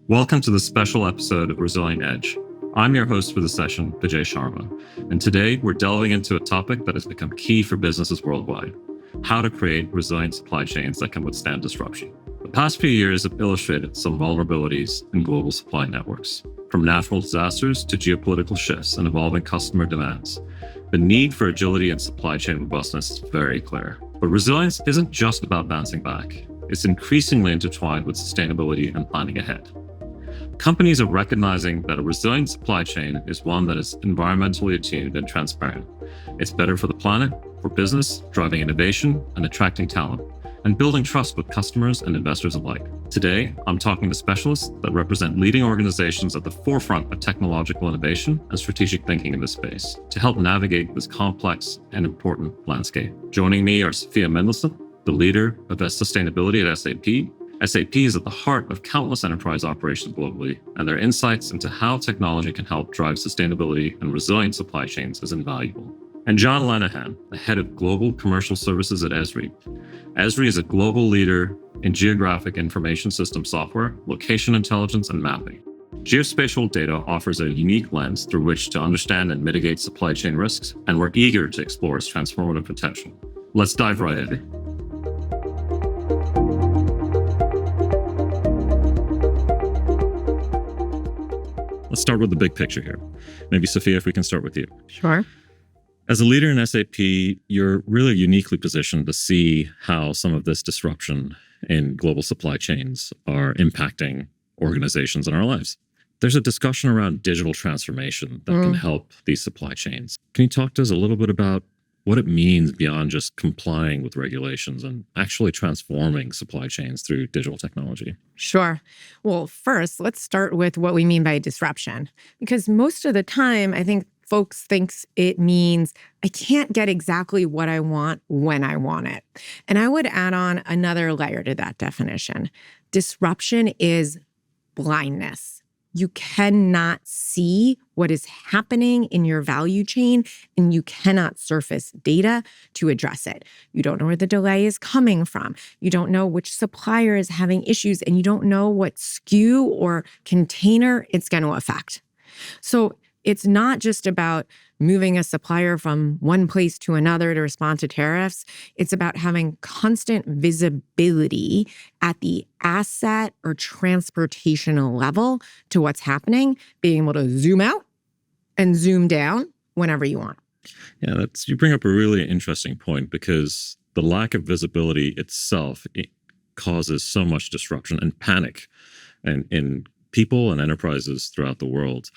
Welcome to the special episode of Resilient Edge. I'm your host for the session, Vijay Sharma, and today we're delving into a topic that has become key for businesses worldwide: how to create resilient supply chains that can withstand disruption. The past few years have illustrated some vulnerabilities in global supply networks. From natural disasters to geopolitical shifts and evolving customer demands, the need for agility and supply chain robustness is very clear. But resilience isn't just about bouncing back. It's increasingly intertwined with sustainability and planning ahead. Companies are recognizing that a resilient supply chain is one that is environmentally attuned and transparent. It's better for the planet, for business, driving innovation and attracting talent, and building trust with customers and investors alike. Today, I'm talking to specialists that represent leading organizations at the forefront of technological innovation and strategic thinking in this space to help navigate this complex and important landscape. Joining me are Sophia Mendelsohn, the leader of sustainability at SAP. SAP is at the heart of countless enterprise operations globally, and their insights into how technology can help drive sustainability and resilient supply chains is invaluable. And John Lenahan, the head of global commercial services at Esri. Esri is a global leader in geographic information system software, location intelligence, and mapping. Geospatial data offers a unique lens through which to understand and mitigate supply chain risks, and we're eager to explore its transformative potential. Let's dive right in. Let's start with the big picture here. Maybe, Sophia, if we can start with you. Sure. As a leader in SAP, you're really uniquely positioned to see how some of this disruption in global supply chains are impacting organizations in our lives. There's a discussion around digital transformation that can help these supply chains. Can you talk to us a little bit about what it means beyond just complying with regulations and actually transforming supply chains through digital technology? Sure. Well, first, let's start with what we mean by disruption. Because most of the time, I think folks thinks it means I can't get exactly what I want when I want it. And I would add on another layer to that definition. Disruption is blindness. You cannot see what is happening in your value chain, and you cannot surface data to address it. You don't know where the delay is coming from. You don't know which supplier is having issues, and you don't know what SKU or container it's going to affect. So it's not just about moving a supplier from one place to another to respond to tariffs. It's about having constant visibility at the asset or transportational level to what's happening, being able to zoom out and zoom down whenever you want. Yeah, you bring up a really interesting point, because the lack of visibility itself causes so much disruption and panic in people and enterprises throughout the world.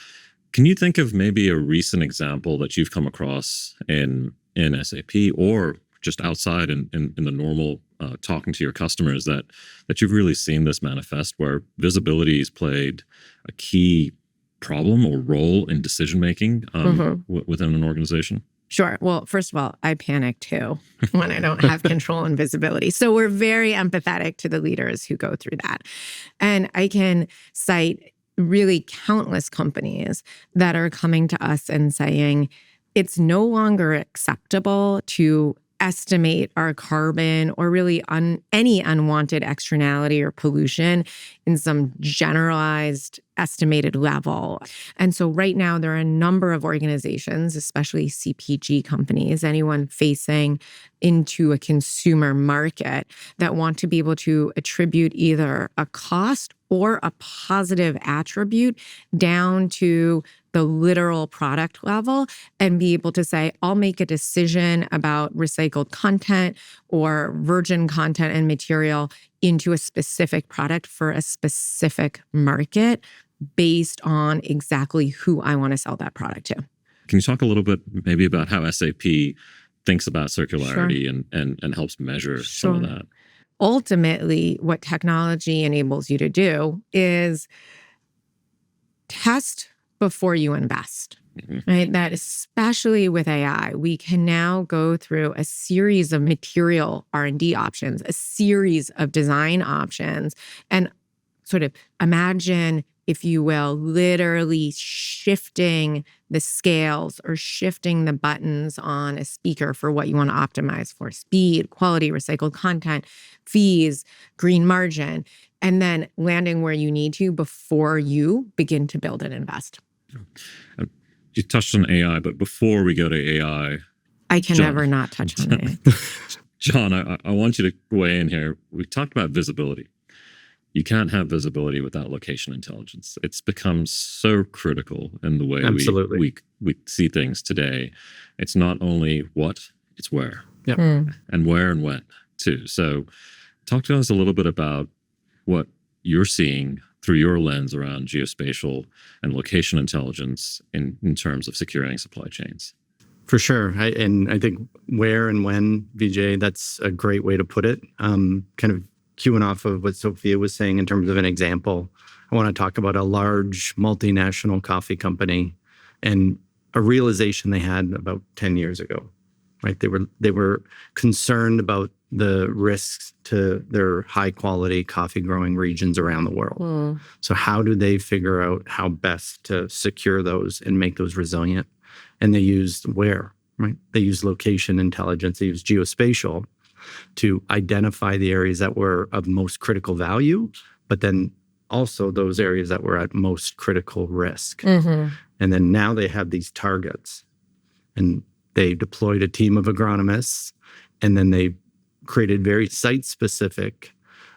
Can you think of maybe a recent example that you've come across in SAP or just outside in the normal talking to your customers that you've really seen this manifest, where visibility has played a key problem or role in decision-making within an organization? Sure. Well, first of all, I panic too when I don't have control and visibility. So we're very empathetic to the leaders who go through that. And I can cite really countless companies that are coming to us and saying, it's no longer acceptable to estimate our carbon or really any unwanted externality or pollution in some generalized estimated level. And so right now, there are a number of organizations, especially CPG companies, anyone facing into a consumer market, that want to be able to attribute either a cost or a positive attribute down to the literal product level and be able to say, I'll make a decision about recycled content or virgin content and material into a specific product for a specific market based on exactly who I want to sell that product to. Can you talk a little bit maybe about how SAP thinks about circularity and helps measure some of that? Ultimately, what technology enables you to do is test before you invest, right? That especially with AI, we can now go through a series of material R&D options, a series of design options, and sort of imagine, if you will, literally shifting the scales or shifting the buttons on a speaker for what you want to optimize for: speed, quality, recycled content, fees, green margin. and then landing where you need to before you begin to build and invest. You touched on AI, but before we go to AI, I can John. never not touch on it. John, I want you to weigh in here. We talked about visibility. You can't have visibility without location intelligence. It's become so critical in the way we see things today. It's not only what, it's where. Yep. And where and when too. So talk to us a little bit about what you're seeing through your lens around geospatial and location intelligence in terms of securing supply chains. For sure. I think where and when, Vijay, that's a great way to put it. Kind of cueing off of what Sophia was saying in terms of an example, I want to talk about a large multinational coffee company and a realization they had about 10 years ago, right? They were concerned about the risks to their high quality coffee growing regions around the world. So how do they figure out how best to secure those and make those resilient? And they used where, right? They used location intelligence, they used geospatial to identify the areas that were of most critical value, but then also those areas that were at most critical risk. And then now they have these targets, and they deployed a team of agronomists, and then they created very site-specific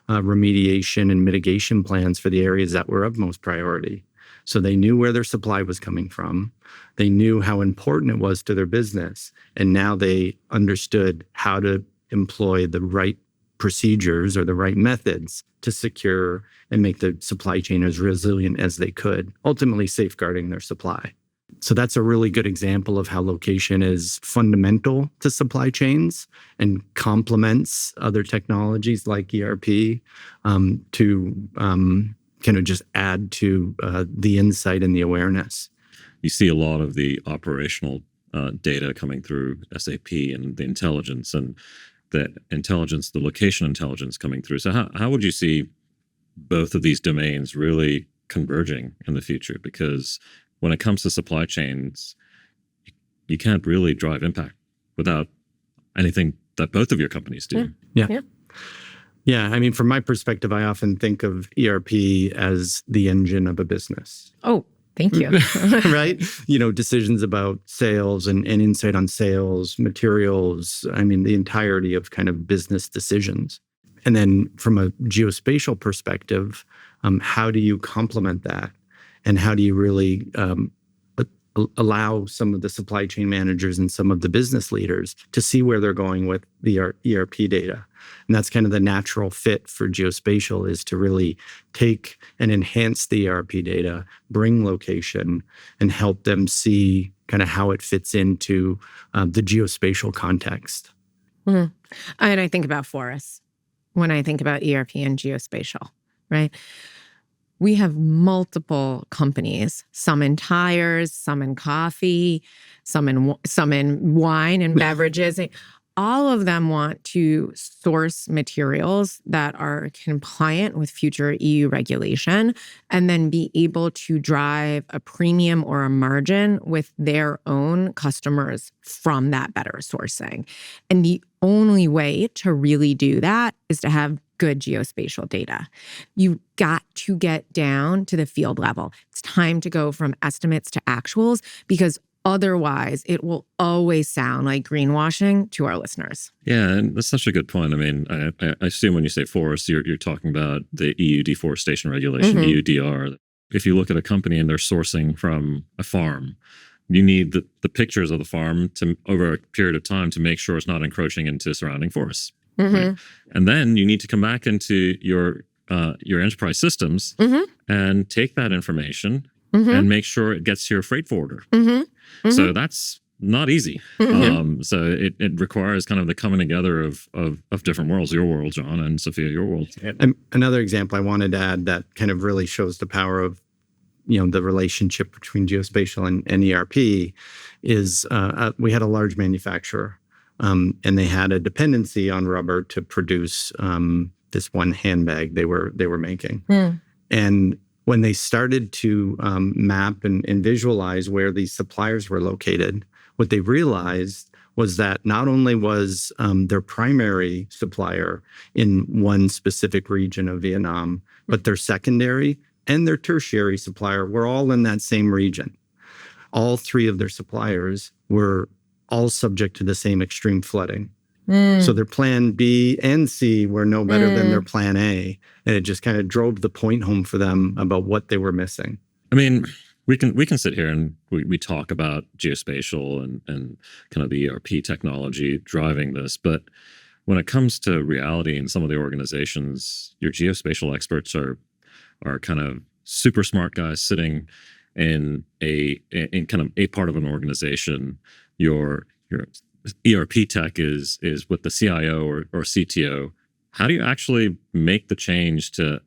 remediation and mitigation plans for the areas that were of most priority. So they knew where their supply was coming from. They knew how important it was to their business. And now they understood how to employ the right procedures or the right methods to secure and make the supply chain as resilient as they could, ultimately safeguarding their supply. So that's a really good example of how location is fundamental to supply chains and complements other technologies like ERP to kind of just add to the insight and the awareness. You see a lot of the operational data coming through SAP and the intelligence and the location intelligence coming through. So how would you see both of these domains really converging in the future? Because when it comes to supply chains, you can't really drive impact without anything that both of your companies do. Yeah, I mean, from my perspective, I often think of ERP as the engine of a business. Oh, thank you. Right? Decisions about sales and insight on sales, materials, I mean, the entirety of kind of business decisions. And then from a geospatial perspective, how do you complement that? And how do you really allow some of the supply chain managers and some of the business leaders to see where they're going with the ERP data? And that's kind of the natural fit for geospatial, is to really take and enhance the ERP data, bring location, and help them see kind of how it fits into the geospatial context. And I think about forests when I think about ERP and geospatial, right? We have multiple companies, some in tires, some in coffee, some in wine and beverages. All of them want to source materials that are compliant with future EU regulation and then be able to drive a premium or a margin with their own customers from that better sourcing. And the only way to really do that is to have good geospatial data. You've got to get down to the field level. It's time to go from estimates to actuals, because otherwise it will always sound like greenwashing to our listeners. Yeah, and that's such a good point. I mean, I assume when you say forest, you're talking about the EU deforestation regulation, EUDR. If you look at a company and they're sourcing from a farm, you need the pictures of the farm to over a period of time to make sure it's not encroaching into surrounding forests. Right? And then you need to come back into your enterprise systems and take that information and make sure it gets to your freight forwarder. So that's not easy. So it requires kind of the coming together of different worlds, your world, John, and Sophia, your world. And another example I wanted to add that kind of really shows the power of the relationship between geospatial and ERP is we had a large manufacturer. And they had a dependency on rubber to produce this one handbag they were making. And when they started to map and visualize where these suppliers were located, what they realized was that not only was their primary supplier in one specific region of Vietnam, but their secondary and their tertiary supplier were all in that same region. All three of their suppliers were all subject to the same extreme flooding. So their plan B and C were no better than their plan A. And it just kind of drove the point home for them about what they were missing. I mean, we can sit here and we talk about geospatial and kind of the ERP technology driving this, but when it comes to reality in some of the organizations, your geospatial experts are kind of super smart guys sitting in kind of a part of an organization. Your ERP tech is with the CIO or CTO. How do you actually make the change to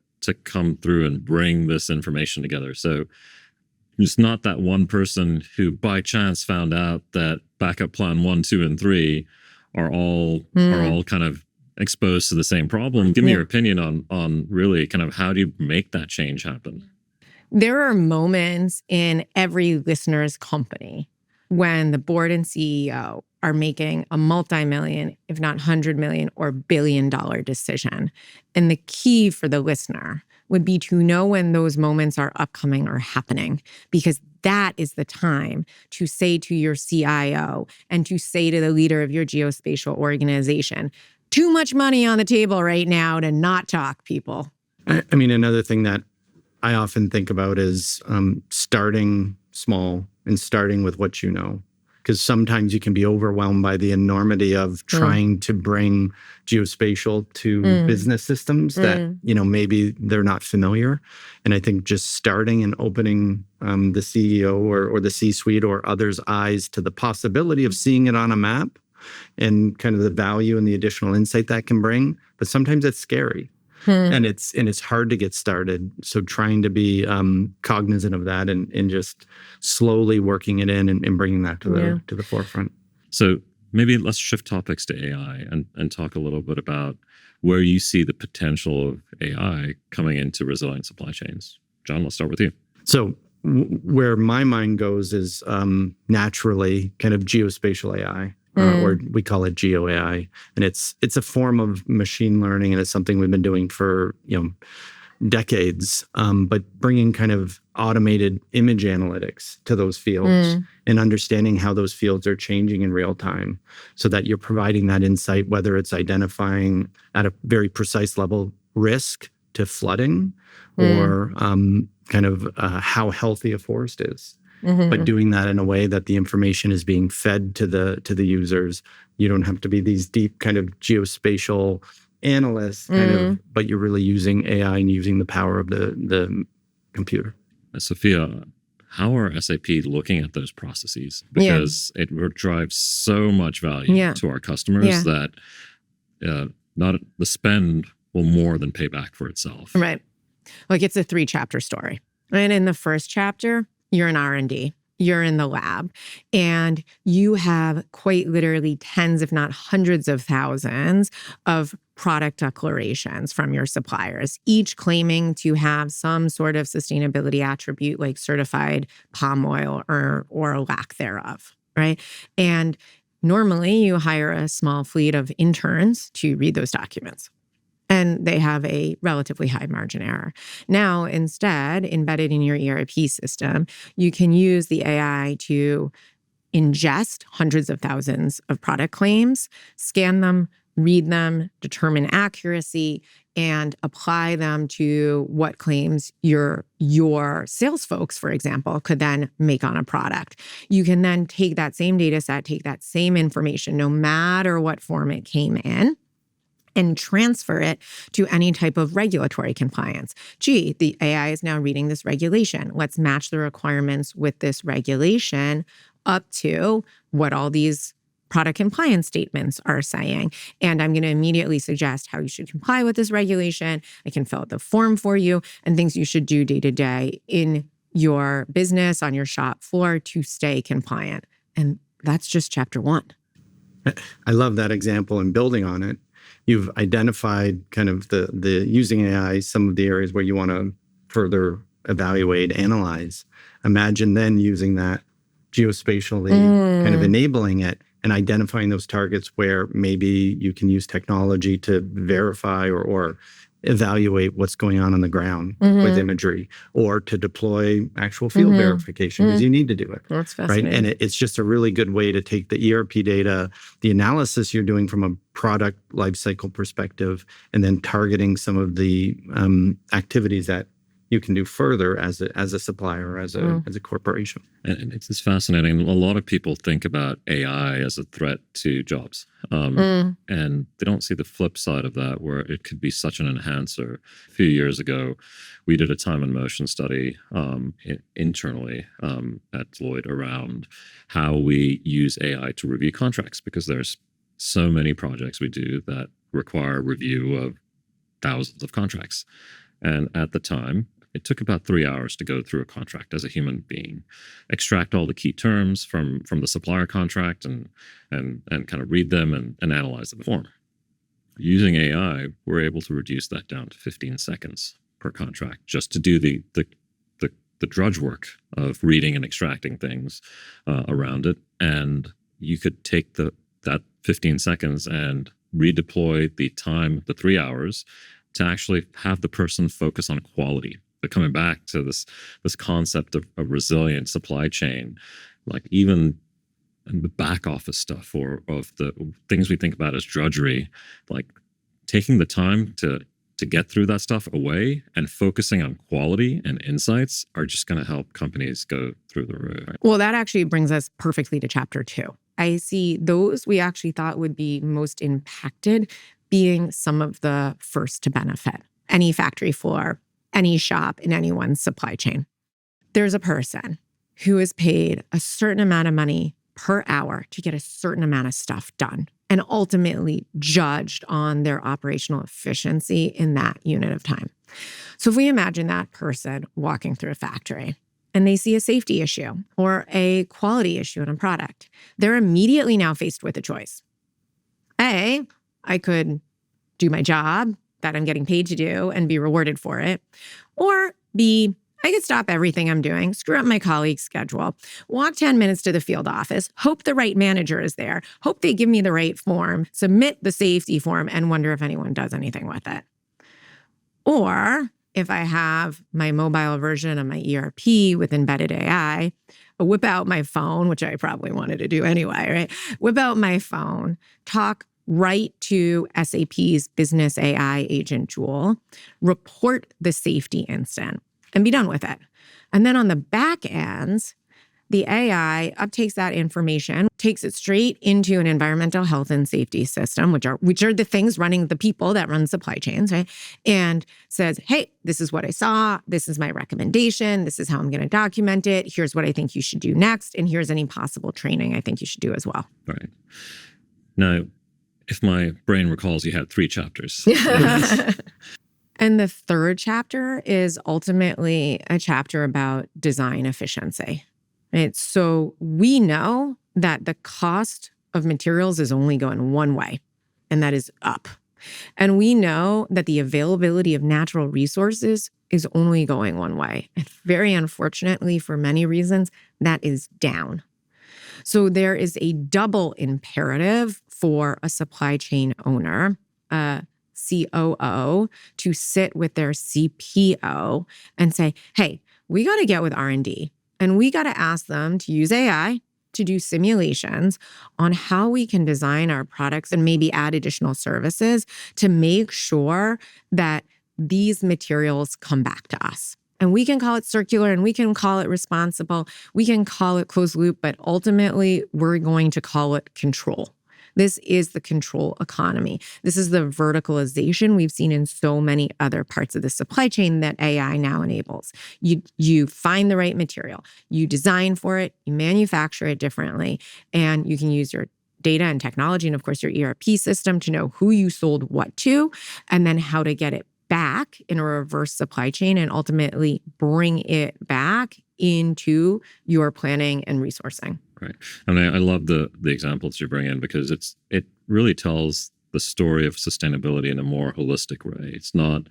come through and bring this information together? So it's not that one person who by chance found out that backup plan 1, 2, and 3 are all kind of exposed to the same problem. Give me your opinion on really kind of how do you make that change happen? There are moments in every listener's company when the board and CEO are making a multi-million, if not $100 million or billion-dollar decision. And the key for the listener would be to know when those moments are upcoming or happening, because that is the time to say to your CIO and to say to the leader of your geospatial organization, too much money on the table right now to not talk, people. I mean, another thing that I often think about is starting small and starting with what you know. Because sometimes you can be overwhelmed by the enormity of trying to bring geospatial to business systems that, maybe they're not familiar. And I think just starting and opening the CEO or the C-suite or others' eyes to the possibility of seeing it on a map and kind of the value and the additional insight that can bring. But sometimes it's scary. And it's hard to get started. So trying to be cognizant of that and just slowly working it in and bringing that to the forefront. So maybe let's shift topics to AI and talk a little bit about where you see the potential of AI coming into resilient supply chains. John, let's start with you. So where my mind goes is naturally kind of geospatial AI. Or we call it geo AI, and it's a form of machine learning, and it's something we've been doing for decades. But bringing kind of automated image analytics to those fields and understanding how those fields are changing in real time, so that you're providing that insight, whether it's identifying at a very precise level risk to flooding, or kind of how healthy a forest is. But doing that in a way that the information is being fed to the users. You don't have to be these deep kind of geospatial analysts, but you're really using AI and using the power of the computer. Sophia, how are SAP looking at those processes? Because it drives so much value to our customers that not the spend will more than pay back for itself. Right. Like it's a 3-chapter story. And in the first chapter, you're in R&D, you're in the lab, and you have quite literally tens, if not hundreds of thousands of product declarations from your suppliers, each claiming to have some sort of sustainability attribute like certified palm oil or a lack thereof, right? And normally you hire a small fleet of interns to read those documents. And they have a relatively high margin error. Now, instead, embedded in your ERP system, you can use the AI to ingest hundreds of thousands of product claims, scan them, read them, determine accuracy, and apply them to what claims your sales folks, for example, could then make on a product. You can then take that same data set, take that same information, no matter what form it came in, and transfer it to any type of regulatory compliance. Gee, the AI is now reading this regulation. Let's match the requirements with this regulation up to what all these product compliance statements are saying. And I'm going to immediately suggest how you should comply with this regulation. I can fill out the form for you and things you should do day to day in your business, on your shop floor to stay compliant. And that's just chapter 1. I love that example and building on it. You've identified kind of the using AI, some of the areas where you want to further evaluate, analyze. Imagine then using that geospatially, kind of enabling it and identifying those targets where maybe you can use technology to verify or evaluate what's going on the ground with imagery, or to deploy actual field verification because you need to do it. That's right? fascinating. And it's just a really good way to take the ERP data, the analysis you're doing from a product lifecycle perspective, and then targeting some of the activities that you can do further as a supplier, as a corporation. And it's fascinating. A lot of people think about AI as a threat to jobs, and they don't see the flip side of that, where it could be such an enhancer. A few years ago, we did a time and motion study internally at Deloitte around how we use AI to review contracts, because there's so many projects we do that require review of thousands of contracts. And at the time, it took about 3 hours to go through a contract as a human being, extract all the key terms from the supplier contract and kind of read them and analyze the form. Using AI, we're able to reduce that down to 15 seconds per contract, just to do the drudge work of reading and extracting things around it. And you could take that 15 seconds and redeploy the time, the 3 hours, to actually have the person focus on quality. But coming back to this concept of a resilient supply chain, like even in the back office stuff or of the things we think about as drudgery, like taking the time to get through that stuff away and focusing on quality and insights are just going to help companies go through the roof. Right? Well, that actually brings us perfectly to chapter 2. I see those we actually thought would be most impacted being some of the first to benefit. Any factory floor, any shop in anyone's supply chain. There's a person who is paid a certain amount of money per hour to get a certain amount of stuff done, and ultimately judged on their operational efficiency in that unit of time. So if we imagine that person walking through a factory and they see a safety issue or a quality issue in a product, they're immediately now faced with a choice. A, I could do my job that I'm getting paid to do and be rewarded for it. Or B, I could stop everything I'm doing, screw up my colleague's schedule, walk 10 minutes to the field office, hope the right manager is there, hope they give me the right form, submit the safety form, and wonder if anyone does anything with it. Or if I have my mobile version of my ERP with embedded AI, I whip out my phone, which I probably wanted to do anyway, right? Whip out my phone, talk right to SAP's business AI agent Joule, report the safety incident, and be done with it. And then on the back end, the AI uptakes that information, takes it straight into an environmental health and safety system, which are the things running the people that run supply chains, right? And says, hey, this is what I saw. This is my recommendation. This is how I'm going to document it. Here's what I think you should do next. And here's any possible training I think you should do as well. Right. Now, if my brain recalls, you had 3 chapters. And the third chapter is ultimately a chapter about design efficiency. Right? So we know that the cost of materials is only going one way, and that is up. And we know that the availability of natural resources is only going one way. And very unfortunately, for many reasons, that is down. So there is a double imperative for a supply chain owner, a COO, to sit with their CPO and say, hey, we got to get with R&D and we got to ask them to use AI to do simulations on how we can design our products and maybe add additional services to make sure that these materials come back to us. And we can call it circular and we can call it responsible. We can call it closed loop, but ultimately we're going to call it control. This is the control economy. This is the verticalization we've seen in so many other parts of the supply chain that AI now enables. You find the right material, you design for it, you manufacture it differently, and you can use your data and technology and of course your ERP system to know who you sold what to, and then how to get it back in a reverse supply chain and ultimately bring it back into your planning and resourcing. Right. I mean, I love the examples you bring in because it really tells the story of sustainability in a more holistic way. It's not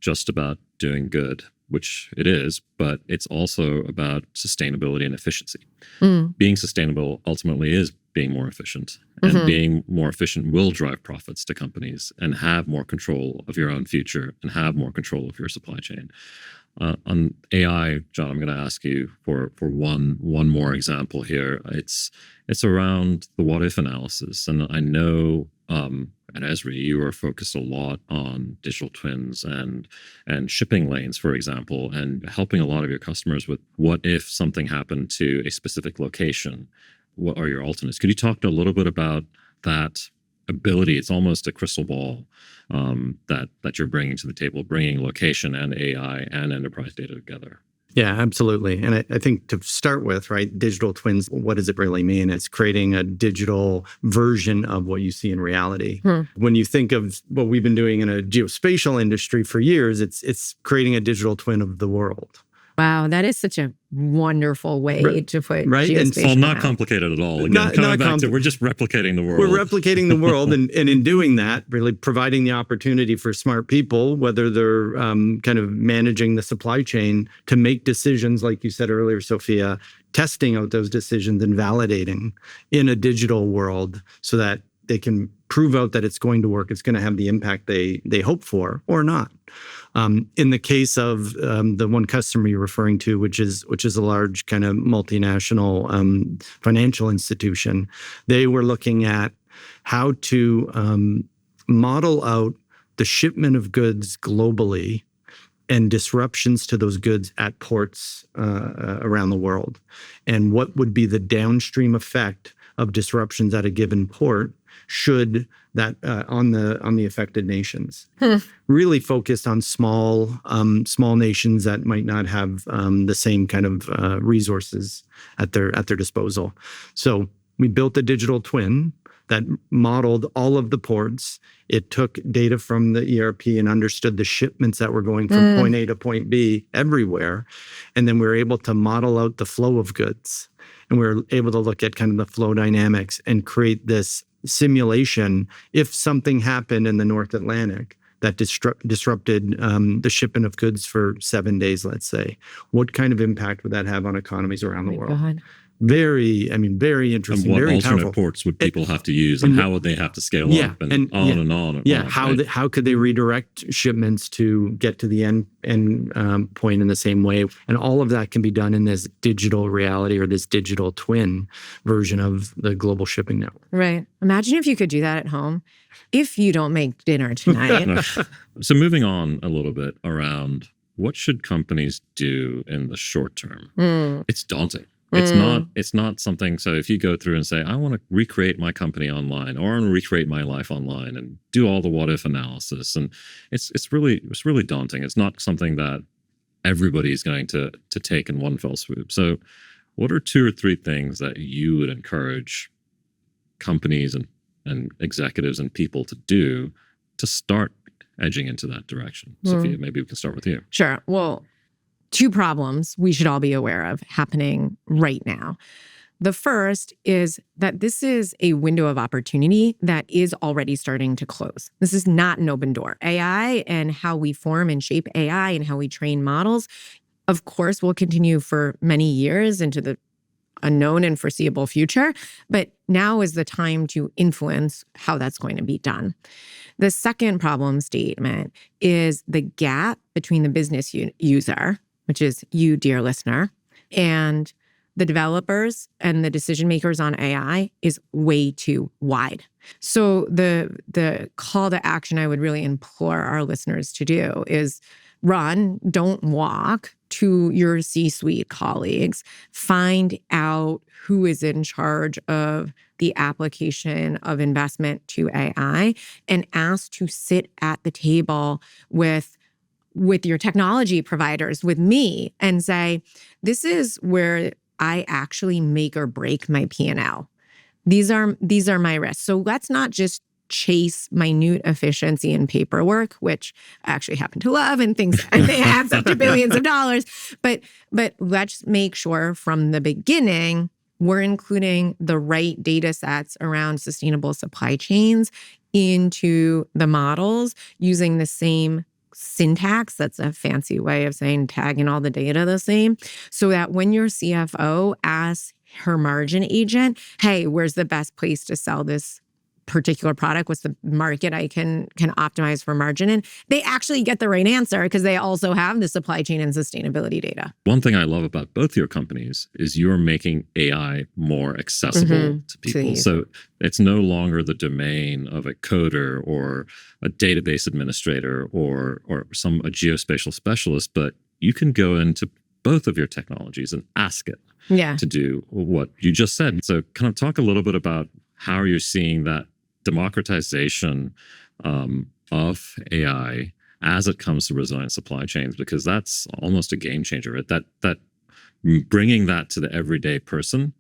just about doing good, which it is, but it's also about sustainability and efficiency. Mm. Being sustainable ultimately is being more efficient, and Mhm. being more efficient will drive profits to companies and have more control of your own future and have more control of your supply chain. On AI, John, I'm going to ask you for one more example here. It's around the what if analysis, and I know at Esri you are focused a lot on digital twins and shipping lanes, for example, and helping a lot of your customers with what if something happened to a specific location. What are your alternates? Could you talk a little bit about that ability? It's almost a crystal ball that you're bringing to the table, bringing location and AI and enterprise data together. Yeah, absolutely. And I think to start with, right, digital twins, what does it really mean? It's creating a digital version of what you see in reality. When you think of what we've been doing in a geospatial industry for years, it's creating a digital twin of the world. Wow, that is such a wonderful way to put right? And geospatial So not out. complicated at all. Again, Not coming back to compli- we're just replicating the world. We're replicating the world, and in doing that, really providing the opportunity for smart people, whether they're kind of managing the supply chain, to make decisions, like you said earlier, Sophia, testing out those decisions and validating in a digital world so that they can prove out that it's going to work, it's going to have the impact they hope for or not. In the case of the one customer you're referring to, which is a large kind of multinational financial institution, they were looking at how to model out the shipment of goods globally and disruptions to those goods at ports around the world, and what would be the downstream effect of disruptions at a given port should that on the affected nations. Really focused on small nations that might not have the same kind of resources at their disposal. So we built a digital twin that modeled all of the ports. It took data from the ERP and understood the shipments that were going from point A to point B everywhere. And then we were able to model out the flow of goods. And we were able to look at kind of the flow dynamics and create this simulation. If something happened in the North Atlantic that disrupted the shipment of goods for 7 days, let's say, what kind of impact would that have on economies around the world? God. Very interesting, And what very alternate powerful. ports would people have to use, and how would they have to scale up, and on and on and on. How could they redirect shipments to get to the end point in the same way? And all of that can be done in this digital reality or this digital twin version of the global shipping network. Right. Imagine if you could do that at home. If you don't make dinner tonight. So moving on a little bit around what should companies do in the short term? It's daunting. It's not something. So if you go through and say, I want to recreate my company online, or I want to recreate my life online, and do all the what if analysis, and it's really daunting. It's not something that everybody is going to take in one fell swoop. So what are 2 or 3 things that you would encourage companies and executives and people to do to start edging into that direction? Sophia, maybe we can start with you. Sure. Well, 2 problems we should all be aware of happening right now. The first is that this is a window of opportunity that is already starting to close. This is not an open door. AI and how we form and shape AI and how we train models, of course, will continue for many years into the unknown and foreseeable future. But now is the time to influence how that's going to be done. The second problem statement is the gap between the business user, which is you, dear listener, and the developers and the decision makers on AI is way too wide. So the call to action I would really implore our listeners to do is run, don't walk to your C-suite colleagues. Find out who is in charge of the application of investment to AI and ask to sit at the table with your technology providers, with me, and say, this is where I actually make or break my P&L. These are my risks. So let's not just chase minute efficiency and paperwork, which I actually happen to love and things and they adds up to billions of dollars. But let's make sure from the beginning we're including the right data sets around sustainable supply chains into the models using the same syntax. That's a fancy way of saying tagging all the data the same, so that when your CFO asks her margin agent, hey, where's the best place to sell this particular product? What's the market I can optimize for margin in? They actually get the right answer because they also have the supply chain and sustainability data. One thing I love about both your companies is you're making AI more accessible to people. So it's no longer the domain of a coder or a database administrator or a geospatial specialist, but you can go into both of your technologies and ask it to do what you just said. So kind of talk a little bit about how you're seeing that democratization of AI as it comes to resilient supply chains, because that's almost a game changer, right? That bringing that to the everyday person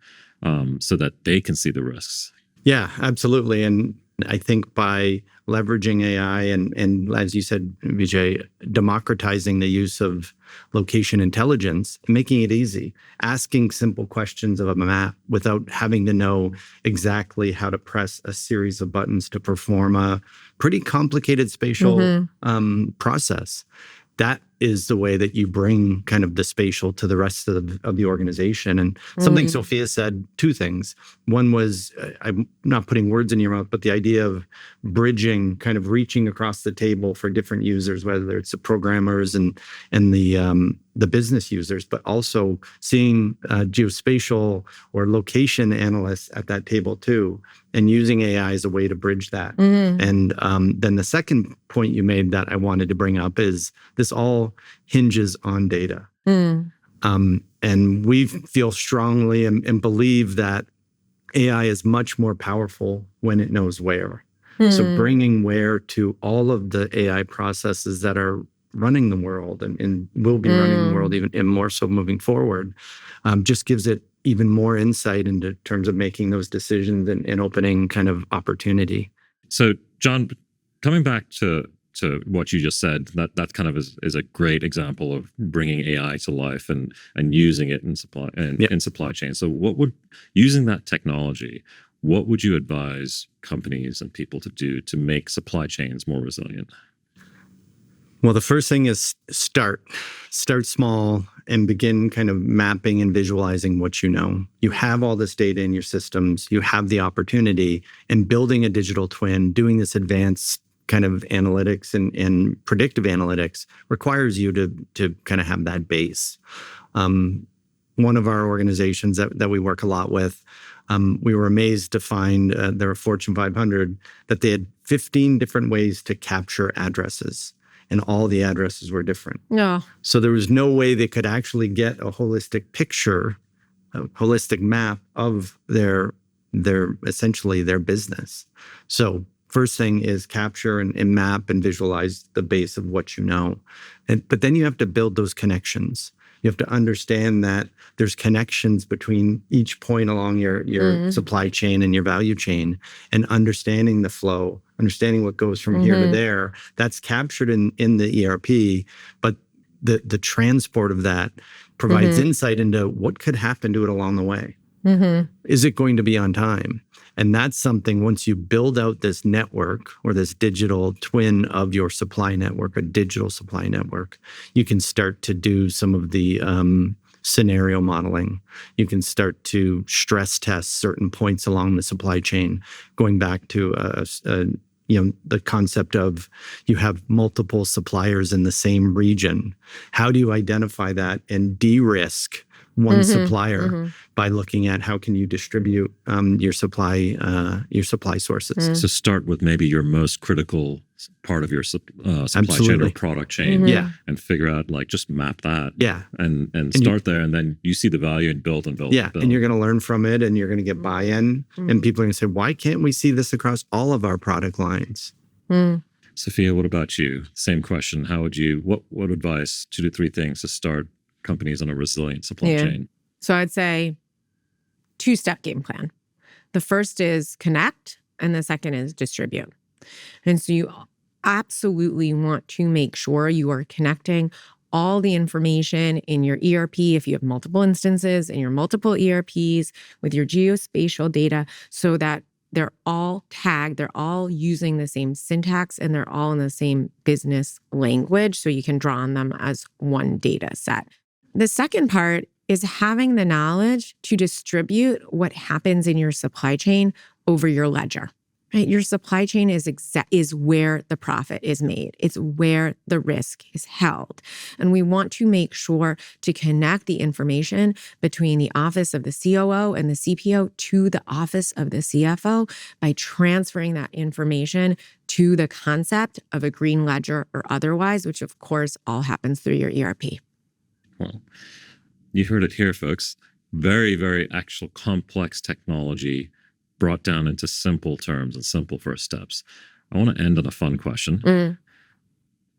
so that they can see the risks. Yeah, absolutely. And I think by leveraging AI and as you said, Vijay, democratizing the use of location intelligence, making it easy, asking simple questions of a map without having to know exactly how to press a series of buttons to perform a pretty complicated spatial process. That is the way that you bring kind of the spatial to the rest of the organization. And something Sophia said, two things. One was, I'm not putting words in your mouth, but the idea of bridging, kind of reaching across the table for different users, whether it's the programmers and the business users, but also seeing geospatial or location analysts at that table too, and using AI as a way to bridge that. And then the second point you made that I wanted to bring up is this all hinges on data. And we feel strongly and believe that AI is much more powerful when it knows where. So bringing where to all of the AI processes that are running the world and will be running the world even and more so moving forward, just gives it even more insight into terms of making those decisions and opening kind of opportunity. So, John, coming back to what you just said, that kind of is a great example of bringing AI to life and using it in supply chain. So, using that technology, what would you advise companies and people to do to make supply chains more resilient? Well, the first thing is start small and begin kind of mapping and visualizing what you know. You have all this data in your systems. You have the opportunity, and building a digital twin, doing this advanced kind of analytics and predictive analytics requires you to kind of have that base. One of our organizations that we work a lot with, we were amazed to find they're a Fortune 500, that they had 15 different ways to capture addresses. And all the addresses were different. No. So there was no way they could actually get a holistic picture, a holistic map of their essentially their business. So first thing is capture and map and visualize the base of what you know. But then you have to build those connections. You have to understand that there's connections between each point along your supply chain and your value chain, and understanding the flow, understanding what goes from here to there. That's captured in the ERP, but the transport of that provides insight into what could happen to it along the way. Is it going to be on time? And that's something, once you build out this network or this digital twin of your supply network, a digital supply network, you can start to do some of the scenario modeling. You can start to stress test certain points along the supply chain, going back to the concept of you have multiple suppliers in the same region. How do you identify that and de-risk one supplier by looking at how can you distribute your supply sources? So start with maybe your most critical part of your supply chain or product chain, and figure out, like, just map that, and start there, and then you see the value and build and build. And build. And you're going to learn from it, and you're going to get buy-in, and people are going to say, why can't we see this across all of our product lines? Sophia, what about you? Same question. How would you? What advice? 2 to 3 things to start companies on a resilient supply chain? So I'd say 2-step game plan. The first is connect, and the second is distribute. And so you absolutely want to make sure you are connecting all the information in your ERP, if you have multiple instances in your multiple ERPs, with your geospatial data, so that they're all tagged, they're all using the same syntax, and they're all in the same business language. So you can draw on them as one data set. The second part is having the knowledge to distribute what happens in your supply chain over your ledger. Right? Your supply chain is where the profit is made. It's where the risk is held. And we want to make sure to connect the information between the office of the COO and the CPO to the office of the CFO by transferring that information to the concept of a green ledger or otherwise, which of course all happens through your ERP. Well, you heard it here, folks. Very, very actual complex technology brought down into simple terms and simple first steps. I want to end on a fun question.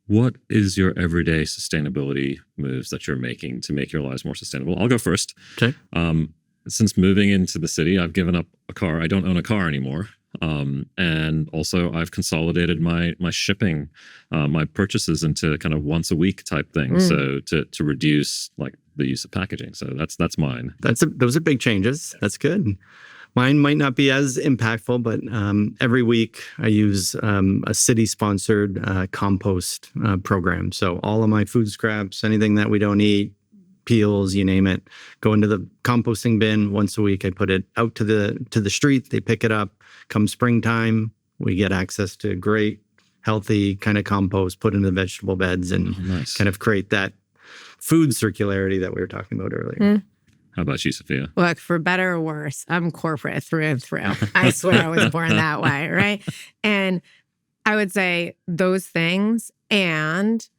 What is your everyday sustainability moves that you're making to make your lives more sustainable? I'll go first. Okay. Since moving into the city, I've given up a car. I don't own a car anymore. And also I've consolidated my shipping, my purchases into kind of once a week type thing. So to reduce like the use of packaging. So that's mine. Those are big changes. That's good. Mine might not be as impactful, but every week I use a city-sponsored compost program. So all of my food scraps, anything that we don't eat, peels, you name it, go into the composting bin once a week. I put it out to the street. They pick it up. Come springtime, we get access to great, healthy kind of compost, put into the vegetable beds, and kind of create that food circularity that we were talking about earlier. How about you, Sophia? Look, for better or worse, I'm corporate through and through. I swear I was born that way, right? And I would say those things and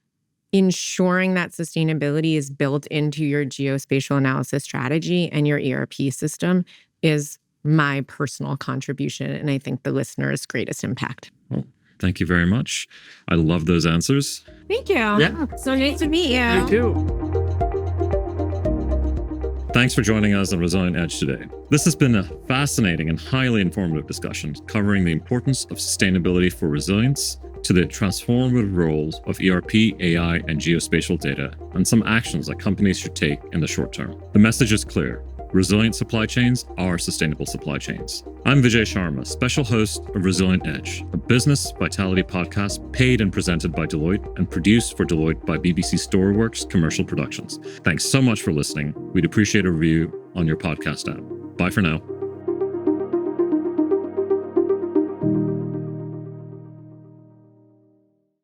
ensuring that sustainability is built into your geospatial analysis strategy and your ERP system is my personal contribution, and I think the listener's greatest impact. Well, thank you very much. I love those answers. Thank you. Yeah. So nice to meet you. You too. Thanks for joining us on Resilient Edge today. This has been a fascinating and highly informative discussion covering the importance of sustainability for resilience to the transformative roles of ERP, AI, and geospatial data, and some actions that companies should take in the short term. The message is clear. Resilient supply chains are sustainable supply chains. I'm Vijay Sharma, special host of Resilient Edge, a business vitality podcast paid and presented by Deloitte and produced for Deloitte by BBC Storyworks Commercial Productions. Thanks so much for listening. We'd appreciate a review on your podcast app. Bye for now.